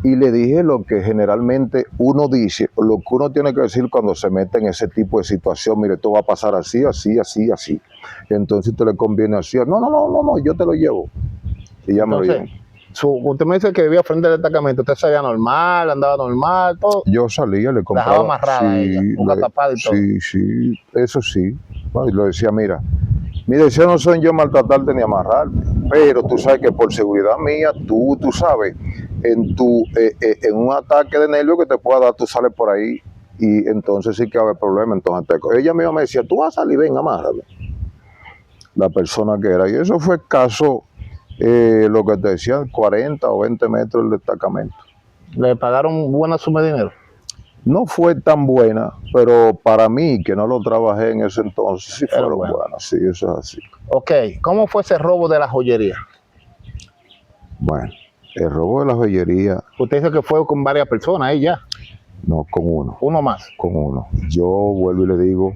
Y le dije lo que generalmente uno dice, lo que uno tiene que decir cuando se mete en ese tipo de situación. Mire, esto va a pasar así, así, así, así. Entonces te le conviene así. No, yo te lo llevo. Y ya me lo llevo. Usted me dice que vivía frente al destacamento. ¿Usted salía normal, andaba normal, todo? Yo salía, le compraba. Dejaba amarrada ella, con tapada y todo. Sí, eso sí. Y le decía, mira, mi deseo no soy yo maltratarte ni amarrarte, pero tú sabes que por seguridad mía, tú sabes, en un ataque de nervio que te pueda dar, tú sales por ahí y entonces sí que va a haber problema. Entonces ella misma me decía, tú vas a salir, ven, amárrame. La persona que era. Y eso fue escaso, lo que te decían, 40 o 20 metros del destacamento. ¿Le pagaron buena suma de dinero? No fue tan buena, pero para mí, que no lo trabajé en ese entonces, sí Pero fueron bueno. buenas, sí, eso es así. Ok, ¿cómo fue ese robo de la joyería? Bueno, el robo de la joyería, Usted dice que fue con varias personas ahí ya, no con uno, uno más. con uno. Yo vuelvo y le digo,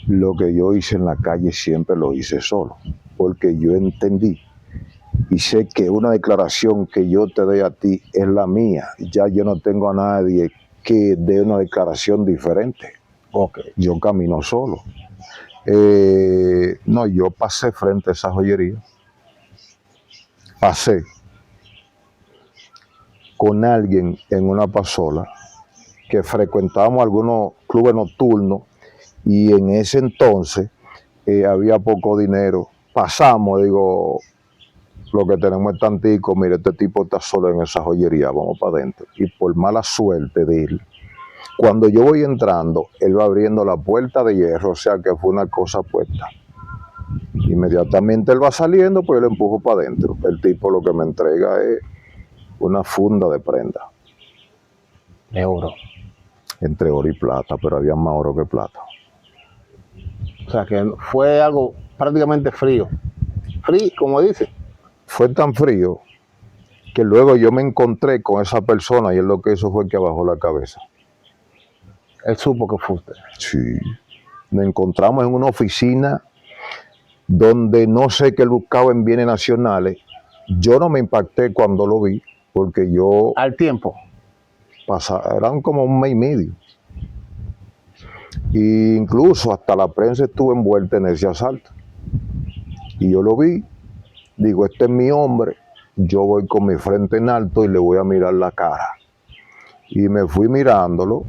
lo que yo hice en la calle siempre lo hice solo, porque yo entendí y sé que una declaración que yo te dé a ti es la mía. Ya yo no tengo a nadie que dé una declaración diferente. Ok. Yo camino solo. No, yo pasé frente a esa joyería. Pasé con alguien en una pasola que frecuentábamos algunos clubes nocturnos y en ese entonces había poco dinero. Pasamos, digo, lo que tenemos es tantico, mire, este tipo está solo en esa joyería, vamos para adentro. Y por mala suerte de él, cuando yo voy entrando, él va abriendo la puerta de hierro, o sea que fue una cosa puesta. Inmediatamente él va saliendo, pues yo le empujo para adentro. El tipo lo que me entrega es una funda de prenda, De oro. entre oro y plata, pero había más oro que plata. O sea que fue algo prácticamente frío. Frío, como dice. Fue tan frío que luego yo me encontré con esa persona y él lo que hizo fue que bajó la cabeza. Él supo que fue usted. Sí. Nos encontramos en una oficina donde no sé qué él buscaba en bienes nacionales. Yo no me impacté cuando lo vi, porque yo Al tiempo. eran como un mes y medio. E incluso hasta la prensa estuvo envuelta en ese asalto. Y yo lo vi, digo, este es mi hombre, yo voy con mi frente en alto y le voy a mirar la cara. Y me fui mirándolo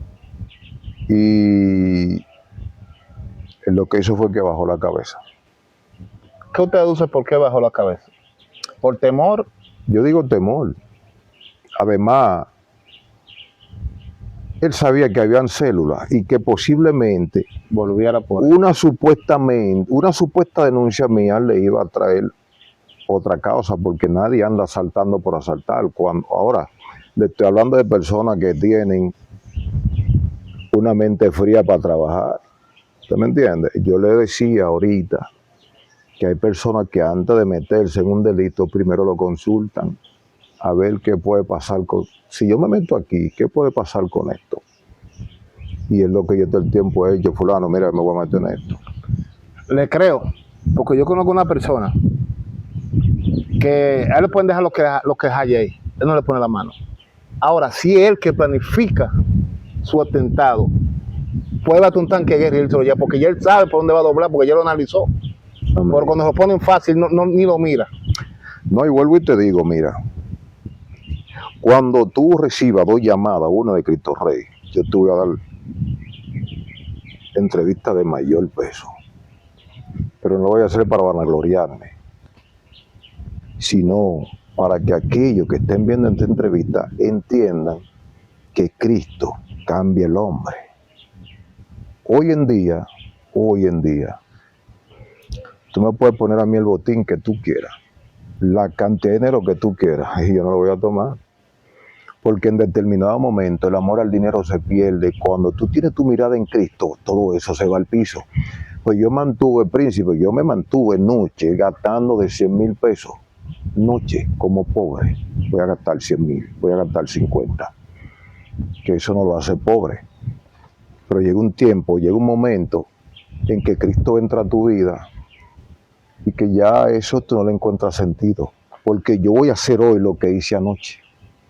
y él lo que hizo fue que bajó la cabeza. ¿Qué usted deduce por qué bajó la cabeza? ¿Por temor? Yo digo temor. Además, él sabía que habían células y que posiblemente Volviera por ahí. una supuesta denuncia mía le iba a traer otra causa, porque nadie anda asaltando por asaltar. Ahora, le estoy hablando de personas que tienen una mente fría para trabajar. ¿Usted me entiende? Yo le decía ahorita que hay personas que antes de meterse en un delito, primero lo consultan a ver qué puede pasar con... Si yo me meto aquí, ¿qué puede pasar con esto? Y es lo que yo todo el tiempo he hecho, fulano, mira, me voy a meter en esto. Le creo, porque yo conozco una persona que a él le pueden dejar lo que es ahí, él no le pone la mano. Ahora, si es él que planifica su atentado, puede batir un tanque de guerra y él se lo lleva, porque ya él sabe por dónde va a doblar, porque ya lo analizó. Pero cuando se lo ponen fácil, ni lo mira. No, y vuelvo y te digo, mira, cuando tú recibas 2 llamadas, una de Cristo Rey, yo te voy a dar entrevista de mayor peso, pero no lo voy a hacer para vanagloriarme, sino para que aquellos que estén viendo esta entrevista entiendan que Cristo cambia el hombre. Hoy en día, tú me puedes poner a mí el botín que tú quieras, la cantidad de dinero que tú quieras, y yo no lo voy a tomar. Porque en determinado momento el amor al dinero se pierde. Cuando tú tienes tu mirada en Cristo, todo eso se va al piso. Pues yo me mantuve noche gastando de 100,000 pesos. Noche, como pobre, voy a gastar 100,000, voy a gastar 50. Que eso no lo hace pobre. Pero llega un momento en que Cristo entra a tu vida y que ya eso tú no le encuentras sentido. Porque yo voy a hacer hoy lo que hice anoche.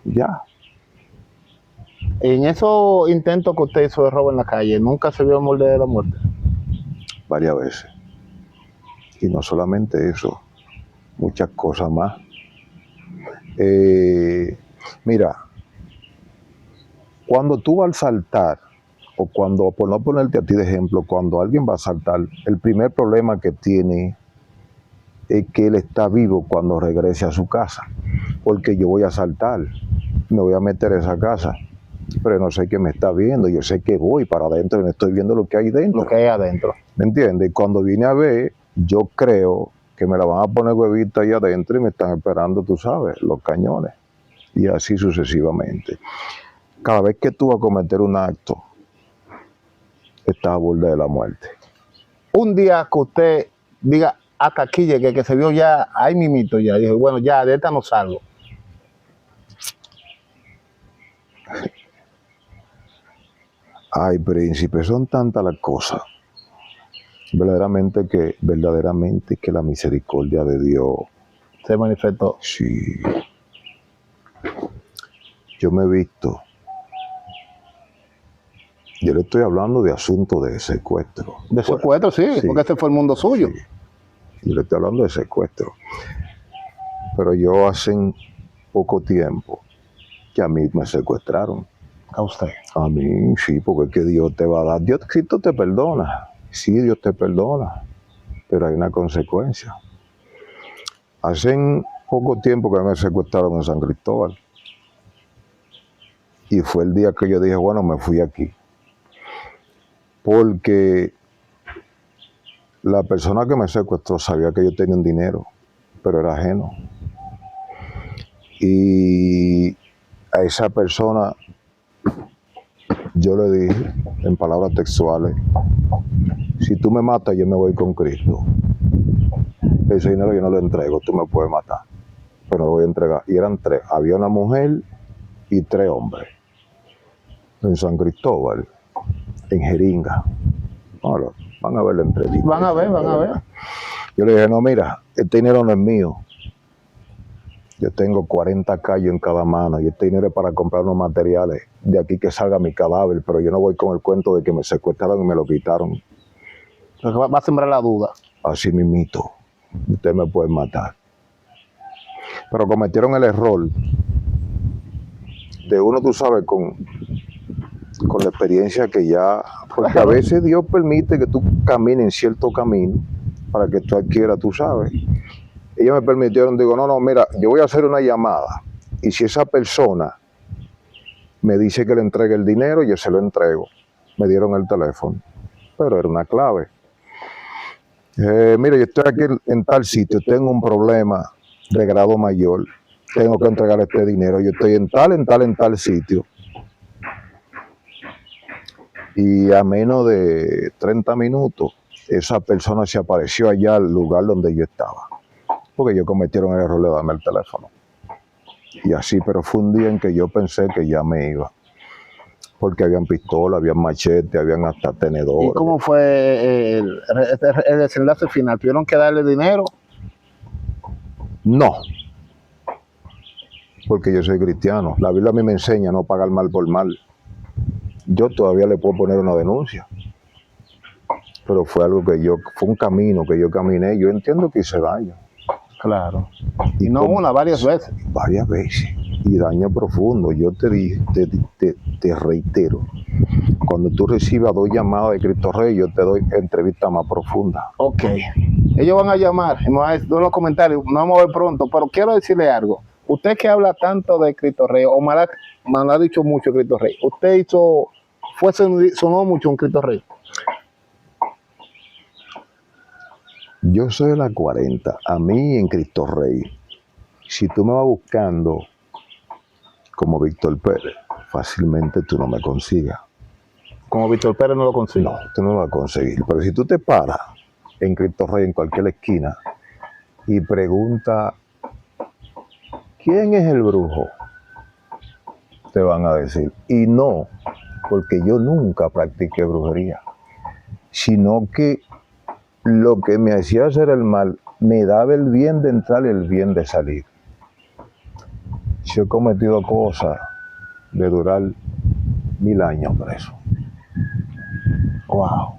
Ya. En esos intentos que usted hizo de robo en la calle, ¿nunca se vio el molde de la muerte? Varias veces. Y no solamente eso, muchas cosas más. Mira, cuando tú vas a saltar, o cuando, por no ponerte a ti de ejemplo, cuando alguien va a saltar, el primer problema que tiene es que él está vivo cuando regrese a su casa. Porque yo voy a saltar, me voy a meter a esa casa, pero no sé qué me está viendo, yo sé que voy para adentro y no estoy viendo lo que hay dentro. Lo que hay adentro. ¿Me entiendes? Cuando vine a ver, yo creo que me la van a poner huevita ahí adentro y me están esperando, tú sabes, los cañones. Y así sucesivamente. cada vez que tú vas a cometer un acto, estás a borde de la muerte. Un día que usted diga, hasta aquí llegué, que se vio ya, ahí mimito ya, dijo, bueno, ya de esta no salgo. Ay, príncipe, son tantas las cosas. Verdaderamente que la misericordia de Dios, Se manifestó. sí. Yo me he visto. Yo le estoy hablando de asuntos de secuestro. De secuestro, sí, porque ese fue el mundo suyo. Sí. Yo le estoy hablando de secuestro. Pero yo hace poco tiempo que a mí me secuestraron. A usted. A mí, sí, porque es que Dios te va a dar. Dios, Cristo te perdona. Sí, Dios te perdona. Pero hay una consecuencia. Hace poco tiempo que me secuestraron en San Cristóbal. Y fue el día que yo dije, bueno, me fui aquí. Porque la persona que me secuestró sabía que yo tenía un dinero, pero era ajeno. Y a esa persona yo le dije, en palabras textuales, si tú me matas, yo me voy con Cristo. Ese dinero yo no lo entrego, tú me puedes matar, pero no lo voy a entregar. Y eran tres, había una mujer y tres hombres. En San Cristóbal, en Jeringa. Bueno, van a ver la entrevista. Van a ver. Yo le dije, no, mira, este dinero no es mío. Yo tengo 40 callos en cada mano y este dinero es para comprar unos materiales. De aquí que salga mi cadáver, pero yo no voy con el cuento de que me secuestraron y me lo quitaron. Va a sembrar la duda. Así mismito, usted me puede matar. Pero cometieron el error de uno, tú sabes, con la experiencia que ya... Porque a veces Dios permite que tú camines en cierto camino para que tú adquieras, tú sabes. Ellos me permitieron, digo, no, mira, yo voy a hacer una llamada y si esa persona me dice que le entregue el dinero, yo se lo entrego. Me dieron el teléfono, pero era una clave. Mira, yo estoy aquí en tal sitio, tengo un problema de grado mayor, tengo que entregar este dinero, yo estoy en tal sitio. Y a menos de 30 minutos, esa persona se apareció allá al lugar donde yo estaba. Porque ellos cometieron el error de darme el teléfono. Y así, pero fue un día en que yo pensé que ya me iba. Porque habían pistolas, habían machetes, habían hasta tenedores. ¿Y cómo fue el desenlace final? ¿Tuvieron que darle dinero? No. Porque yo soy cristiano. La Biblia a mí me enseña a no pagar mal por mal. Yo todavía le puedo poner una denuncia. Pero fue un camino que yo caminé. Yo entiendo que hice daño. Claro. Y no una, varias veces. Varias veces. Y daño profundo. Yo te reitero. Cuando tú recibas 2 llamadas de Cristo Rey, yo te doy entrevista más profunda. Ok. Ellos van a llamar y me van a decir en los comentarios, no vamos a ver pronto, pero quiero decirle algo. Usted que habla tanto de Cristo Rey, o me lo ha dicho mucho Cristo Rey, usted sonó mucho un Cristo Rey. Yo soy de la 40. A mí en Cristo Rey, si tú me vas buscando como Víctor Pérez, fácilmente tú no me consigas. Como Víctor Pérez no lo consigue. No, tú no lo vas a conseguir. Pero si tú te paras en Cristo Rey, en cualquier esquina, y preguntas, ¿quién es el brujo? Te van a decir. Y no, porque yo nunca practiqué brujería, sino que lo que me hacía hacer el mal, me daba el bien de entrar y el bien de salir. Yo he cometido cosas de durar 1000 años preso. Wow.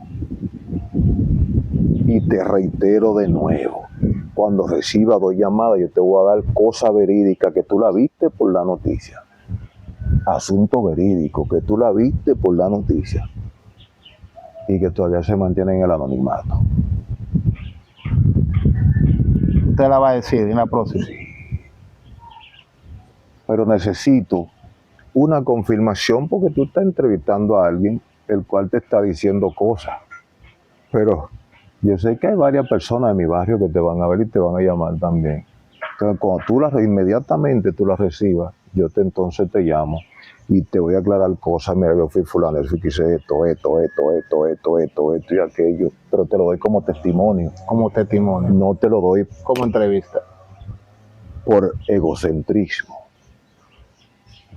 Y te reitero de nuevo, cuando reciba 2 llamadas, yo te voy a dar cosa verídica que tú la viste por la noticia. Asunto verídico que tú la viste por la noticia. Y que todavía se mantiene en el anonimato. Usted la va a decir en la próxima. Sí. Pero necesito una confirmación porque tú estás entrevistando a alguien el cual te está diciendo cosas. Pero yo sé que hay varias personas de mi barrio que te van a ver y te van a llamar también. Entonces, cuando tú inmediatamente tú las recibas, entonces te llamo y te voy a aclarar cosas. Mira, yo fui fulano, yo hice esto y aquello, pero te lo doy como testimonio. Como testimonio, No te lo doy como entrevista. por egocentrismo.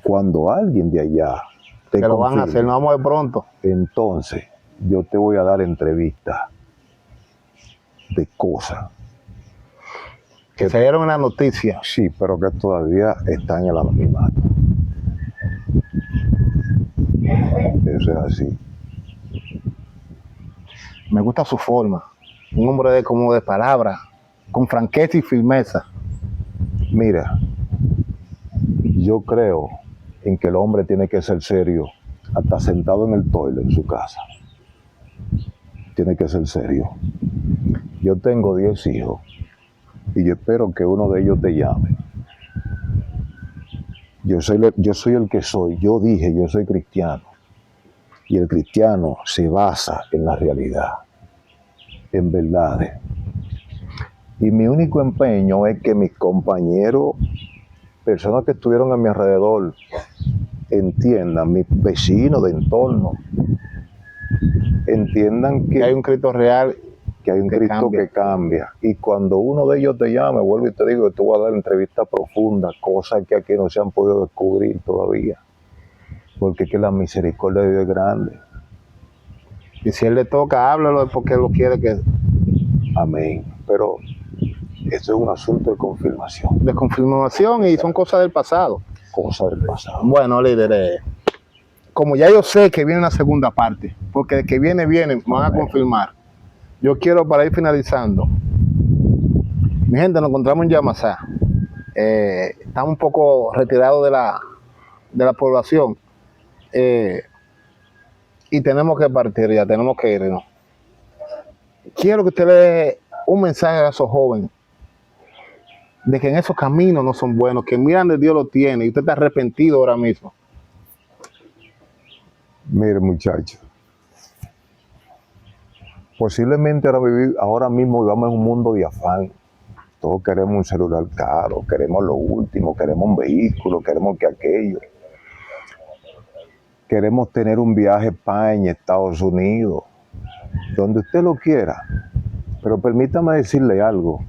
Cuando alguien de allá te lo van a hacer, nos vamos de pronto. Entonces, yo te voy a dar entrevistas de cosas que se dieron en la noticia. Sí, pero que todavía están en el anonimato. Eso es así. Me gusta su forma. Un hombre como de palabra, con franqueza y firmeza. Mira, yo creo en que el hombre tiene que ser serio, hasta sentado en el toilet en su casa. Tiene que ser serio. Yo tengo 10 hijos y yo espero que uno de ellos te llame. Yo soy el que soy. Yo dije, yo soy cristiano. Y el cristiano se basa en la realidad, en verdades. Y mi único empeño es que mis compañeros, personas que estuvieron a mi alrededor, entiendan, mis vecinos de entorno, entiendan que hay un Cristo real, que hay un Cristo que cambia. Y cuando uno de ellos te llame, vuelvo y te digo que tú vas a dar entrevistas profundas, cosas que aquí no se han podido descubrir todavía. Porque es que la misericordia de Dios es grande. Y si Él le toca, háblalo porque Él lo quiere que... Amén. Pero eso es un asunto de confirmación. De confirmación y son cosas del pasado. Cosas del pasado. Bueno, líderes, como ya yo sé que viene una segunda parte, porque de que viene, van a confirmar. Yo quiero, para ir finalizando, mi gente, nos encontramos en Yamasá. Estamos un poco retirados de la población. Y tenemos que partir ya, tenemos que irnos. Quiero que usted le dé un mensaje a esos jóvenes de que en esos caminos no son buenos, que miran de Dios lo tiene y usted está arrepentido ahora mismo. Mire, muchachos, posiblemente ahora mismo vivamos en un mundo de afán. Todos queremos un celular caro, queremos lo último, queremos un vehículo, queremos que aquello. Queremos tener un viaje a España, Estados Unidos, donde usted lo quiera. Pero permítame decirle algo.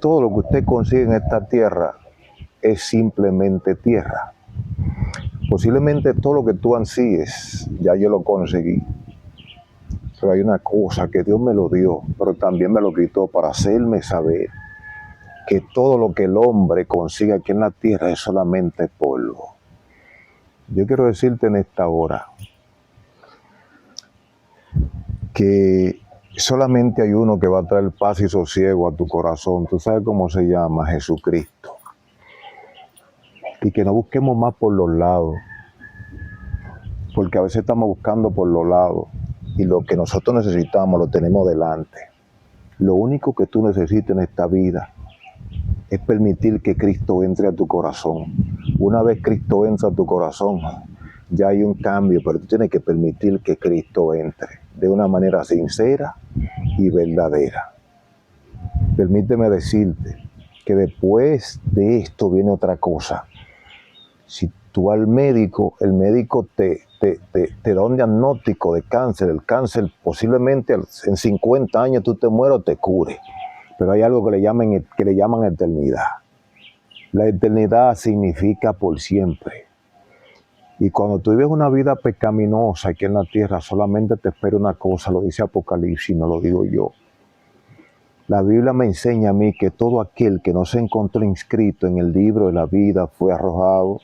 Todo lo que usted consigue en esta tierra es simplemente tierra. Posiblemente todo lo que tú ansíes, ya yo lo conseguí. Pero hay una cosa que Dios me lo dio, pero también me lo quitó para hacerme saber que todo lo que el hombre consigue aquí en la tierra es solamente polvo. Yo quiero decirte en esta hora que solamente hay uno que va a traer paz y sosiego a tu corazón. Tú sabes cómo se llama: Jesucristo. Y que no busquemos más por los lados, porque a veces estamos buscando por los lados y lo que nosotros necesitamos lo tenemos delante. Lo único que tú necesitas en esta vida es permitir que Cristo entre a tu corazón. Una vez Cristo entra a tu corazón, ya hay un cambio, pero tú tienes que permitir que Cristo entre de una manera sincera y verdadera. Permíteme decirte que después de esto viene otra cosa. Si tú al médico, el médico te da un diagnóstico de cáncer, el cáncer posiblemente en 50 años tú te mueras o te cure. Pero hay algo que le llaman eternidad. La eternidad significa por siempre. Y cuando tú vives una vida pecaminosa aquí en la tierra, solamente te espera una cosa, lo dice Apocalipsis, no lo digo yo. La Biblia me enseña a mí que todo aquel que no se encontró inscrito en el libro de la vida fue arrojado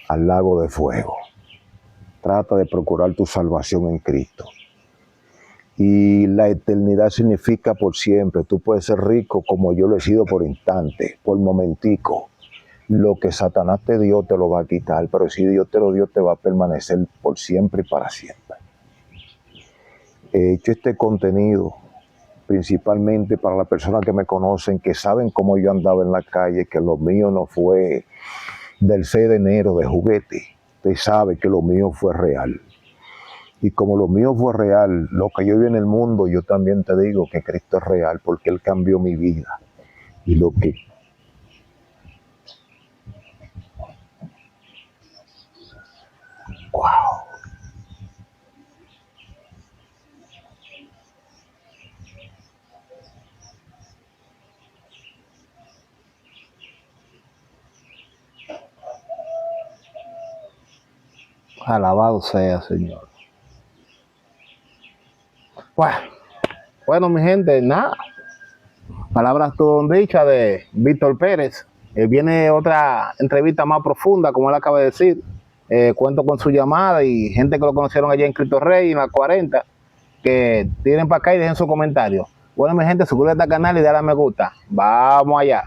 al lago de fuego. Trata de procurar tu salvación en Cristo. Y la eternidad significa por siempre. Tú puedes ser rico como yo lo he sido por instante, por momentico. Lo que Satanás te dio te lo va a quitar, pero si Dios te lo dio te va a permanecer por siempre y para siempre. He hecho este contenido principalmente para las personas que me conocen, que saben cómo yo andaba en la calle, que lo mío no fue del 6 de enero de juguete. Usted sabe que lo mío fue real. Y como lo mío fue real, lo que yo vi en el mundo, yo también te digo que Cristo es real, porque Él cambió mi vida. Y lo que Wow. Alabado sea, Señor. Bueno, mi gente, nada. Palabras todo dichas de Víctor Pérez. Viene otra entrevista más profunda, como él acaba de decir. Cuento con su llamada y gente que lo conocieron allá en Cristo Rey, en la 40, que tienen para acá y dejen su comentario. Bueno, mi gente, suscríbete al canal y dale a me gusta. Vamos allá.